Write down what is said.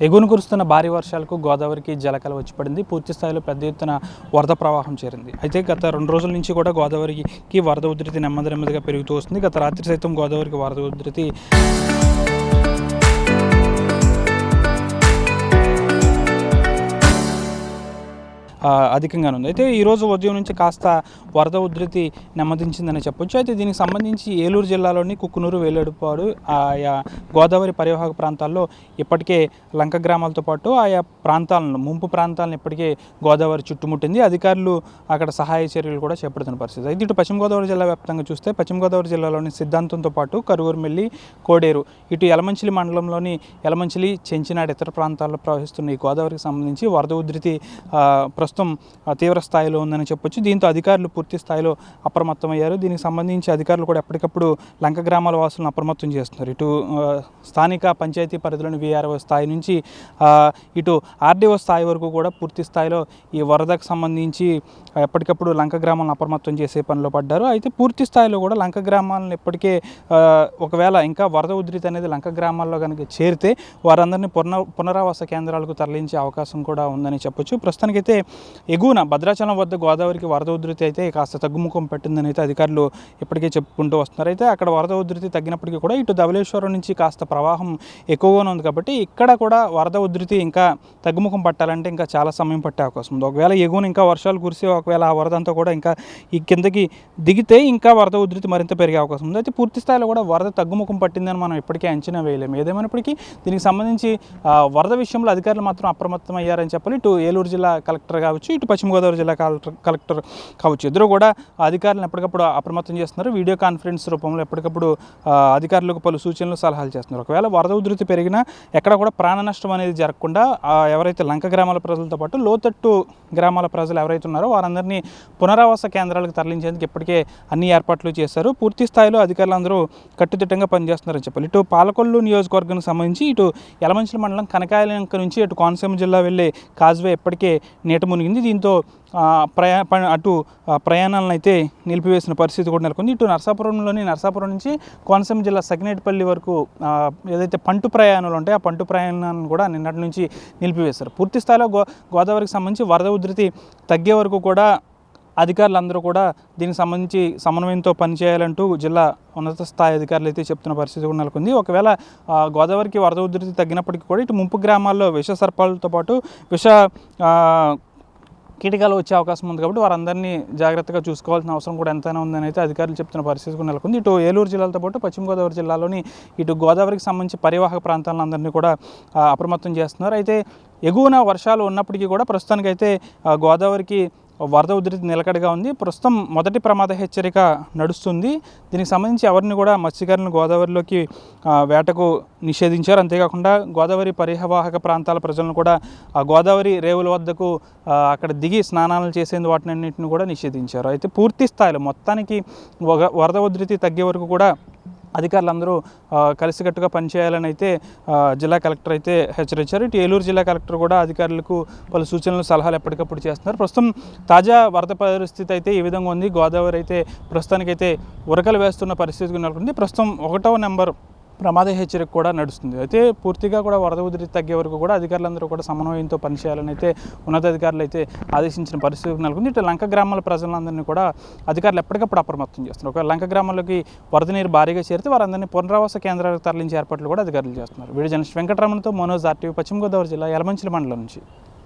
ఎగువన కురుస్తున్న భారీ వర్షాలకు గోదావరికి జలకళ వచ్చి పడింది. పూర్తి స్థాయిలో పెద్ద ఎత్తున వరద ప్రవాహం చేరింది. అయితే గత 2 రోజుల నుంచి కూడా గోదావరికి వరద ఉధృతి నెమ్మదిగా పెరుగుతూ వస్తుంది. గత రాత్రి సైతం గోదావరికి వరద ఉధృతి అధికంగానే ఉంది. అయితే ఈరోజు ఉదయం నుంచి కాస్త వరద ఉధృతి నెమ్మదించిందని చెప్పొచ్చు. అయితే దీనికి సంబంధించి ఏలూరు జిల్లాలోని కుక్కునూరు, వేలేడుపాడు ఆయా గోదావరి పరివాహక ప్రాంతాల్లో ఇప్పటికే లంక గ్రామాలతో పాటు ఆయా ప్రాంతాలను ముంపు ప్రాంతాలను ఇప్పటికే గోదావరి చుట్టుముట్టింది. అధికారులు అక్కడ సహాయ చర్యలు కూడా చేపడుతున్న పరిస్థితి. అయితే ఇటు పశ్చిమ గోదావరి జిల్లా వ్యాప్తంగా చూస్తే పశ్చిమ గోదావరి జిల్లాలోని సిద్ధాంతంతో పాటు కరువూరుమెల్లి, కోడేరు, ఇటు యలమంచిలి మండలంలోని యలమంచిలి, చెంచినాడు ఇతర ప్రాంతాల్లో ప్రవహిస్తున్న ఈ గోదావరికి సంబంధించి వరద ఉధృతి ప్రస్తుతం తీవ్ర స్థాయిలో ఉందని చెప్పొచ్చు. దీంతో అధికారులు పూర్తి స్థాయిలో అప్రమత్తమయ్యారు. దీనికి సంబంధించి అధికారులు కూడా ఎప్పటికప్పుడు లంక గ్రామాల వాసులను అప్రమత్తం చేస్తున్నారు. ఇటు స్థానిక పంచాయతీ పరిధిలోని VRO స్థాయి నుంచి ఇటు RDO స్థాయి వరకు కూడా పూర్తి స్థాయిలో ఈ వరదకు సంబంధించి ఎప్పటికప్పుడు లంక గ్రామాలను అప్రమత్తం చేసే పనిలో పడ్డారు. అయితే పూర్తి స్థాయిలో కూడా లంక గ్రామాలను ఇప్పటికే ఒకవేళ ఇంకా వరద ఉధృతి అనేది లంక గ్రామాల్లో కనుక చేరితే వారందరినీ పునరావాస కేంద్రాలకు తరలించే అవకాశం కూడా ఉందని చెప్పొచ్చు. ప్రస్తుతానికైతే ఎగువన భద్రాచలం వద్ద గోదావరికి వరద ఉధృతి అయితే కాస్త తగ్గుముఖం పెట్టిందని అయితే అధికారులు ఇప్పటికే చెప్పుకుంటూ వస్తున్నారు. అయితే అక్కడ వరద ఉధృతి తగ్గినప్పటికీ కూడా ఇటు ధవళేశ్వరం నుంచి కాస్త ప్రవాహం ఎక్కువగానే ఉంది కాబట్టి ఇక్కడ కూడా వరద ఉధృతి ఇంకా తగ్గుముఖం పట్టాలంటే ఇంకా చాలా సమయం పట్టే అవకాశం ఉంది. ఒకవేళ ఎగువన ఇంకా వర్షాలు కురిసి ఒకవేళ ఆ వరద అంతా కూడా ఇంకా ఈ కిందకి దిగితే ఇంకా వరద ఉధృతి మరింత పెరిగే అవకాశం ఉంది. అయితే పూర్తి స్థాయిలో కూడా వరద తగ్గుముఖం పట్టిందని మనం ఇప్పటికే అంచనా వేయలేము. ఏదేమైనప్పటికీ దీనికి సంబంధించి వరద విషయంలో అధికారులు మాత్రం అప్రమత్తమయ్యారని చెప్పాలి. ఇటు ఏలూరు జిల్లా కలెక్టర్ కావచ్చు, ఇటు పశ్చిమ గోదావరి జిల్లా కలెక్టర్ కావచ్చు, ఇద్దరు కూడా అధికారులను ఎప్పటికప్పుడు అప్రమత్తం చేస్తున్నారు. వీడియో కాన్ఫరెన్స్ రూపంలో ఎప్పటికప్పుడు అధికారులకు పలు సూచనలు, సలహాలు చేస్తున్నారు. ఒకవేళ వరద ఉధృతి పెరిగినా ఎక్కడ కూడా ప్రాణ నష్టం అనేది జరగకుండా ఎవరైతే లంక గ్రామాల ప్రజలతో పాటు లోతట్టు గ్రామాల ప్రజలు ఎవరైతే ఉన్నారో వారందరినీ పునరావాస కేంద్రాలకు తరలించేందుకు ఇప్పటికే అన్ని ఏర్పాట్లు చేశారు. పూర్తి స్థాయిలో అధికారులందరూ కట్టుదిట్టంగా పనిచేస్తున్నారని చెప్పాలి. ఇటు పాలకొల్లు నియోజకవర్గానికి సంబంధించి ఇటు యలమంచిలి మండలం కనకాయలంక నుంచి ఇటు కోనసీమ జిల్లా వెళ్ళే కాజ్వే ఇప్పటికే నీట మునిగింది. దీంతో అటు ప్రయాణాలను అయితే నిలిపివేసిన పరిస్థితి కూడా నెలకొంది. ఇటు నరసాపురం నుంచి కోనసీమ జిల్లా సకినేటిపల్లి వరకు ఏదైతే పంటు ప్రయాణాలు ఉంటాయో ఆ పంటు ప్రయాణాలను కూడా నిన్నటి నుంచి నిలిపివేశారు. పూర్తి స్థాయిలో గోదావరికి సంబంధించి వరద ఉధృతి తగ్గే వరకు కూడా అధికారులందరూ కూడా దీనికి సంబంధించి సమన్వయంతో పనిచేయాలంటూ జిల్లా ఉన్నత స్థాయి అధికారులు అయితే చెప్తున్న పరిస్థితి కూడా నెలకొంది. ఒకవేళ గోదావరికి వరద ఉధృతి తగ్గినప్పటికీ కూడా ఇటు ముంపు గ్రామాల్లో విష సర్పాలతో పాటు కీటకాలు వచ్చే అవకాశం ఉంది కాబట్టి వారందరినీ జాగ్రత్తగా చూసుకోవాల్సిన అవసరం కూడా ఎంతైనా ఉందని అయితే అధికారులు చెప్తున్న పరిస్థితి కూడా నెలకొంది. ఇటు ఏలూరు జిల్లాతో పాటు పశ్చిమ గోదావరి జిల్లాలోని ఇటు గోదావరికి సంబంధించి పరివాహక ప్రాంతాలందరినీ కూడా అప్రమత్తం చేస్తున్నారు. అయితే ఎగువన వర్షాలు ఉన్నప్పటికీ కూడా ప్రస్తుతానికైతే గోదావరికి వరద ఉధృతి నిలకడగా ఉంది. ప్రస్తుతం మొదటి ప్రమాద హెచ్చరిక నడుస్తుంది. దీనికి సంబంధించి ఎవరిని కూడా మత్స్యకారులను గోదావరిలోకి వేటకు నిషేధించారు. అంతేకాకుండా గోదావరి పరివాహక ప్రాంతాల ప్రజలను కూడా గోదావరి రేవుల వద్దకు అక్కడ దిగి స్నానాలు చేసేందుకు వాటినన్నింటిని కూడా నిషేధించారు. అయితే పూర్తి స్థాయిలో మొత్తానికి వరద ఉధృతి తగ్గే వరకు కూడా అధికారులందరూ కలిసికట్టుగా పనిచేయాలని అయితే జిల్లా కలెక్టర్ అయితే హెచ్చరించారు. ఇటు ఏలూరు జిల్లా కలెక్టర్ కూడా అధికారులకు పలు సూచనలు, సలహాలు ఎప్పటికప్పుడు చేస్తున్నారు. ప్రస్తుతం తాజా వరద పరిస్థితి అయితే ఈ విధంగా ఉంది. గోదావరి అయితే ప్రస్తుతానికైతే ఉరకలు వేస్తున్న పరిస్థితి నెలకొంది. ప్రస్తుతం 1వ నెంబర్ ప్రమాద హెచ్చరిక కూడా నడుస్తుంది. అయితే పూర్తిగా కూడా వరద ఉధృతి తగ్గే వరకు కూడా అధికారులందరూ కూడా సమన్వయంతో పనిచేయాలని అయితే ఉన్నతాధికారులు అయితే ఆదేశించిన పరిస్థితి నెలకొంది. ఇటు లంక గ్రామాల ప్రజలందరినీ కూడా అధికారులు ఎప్పటికప్పుడు అప్రమత్తం చేస్తున్నారు. ఒక లంక గ్రామాల్లోకి వరద నీరు భారీగా చేరితే వారందరినీ పునరావాస కేంద్రాలకు తరలించే ఏర్పాట్లు కూడా అధికారులు చేస్తున్నారు. వీడియో జర్నలిస్ట్ వెంకటరమణతో మనోజ్ RTV, పశ్చిమ గోదావరి జిల్లా యలమంచిలి మండలం నుంచి.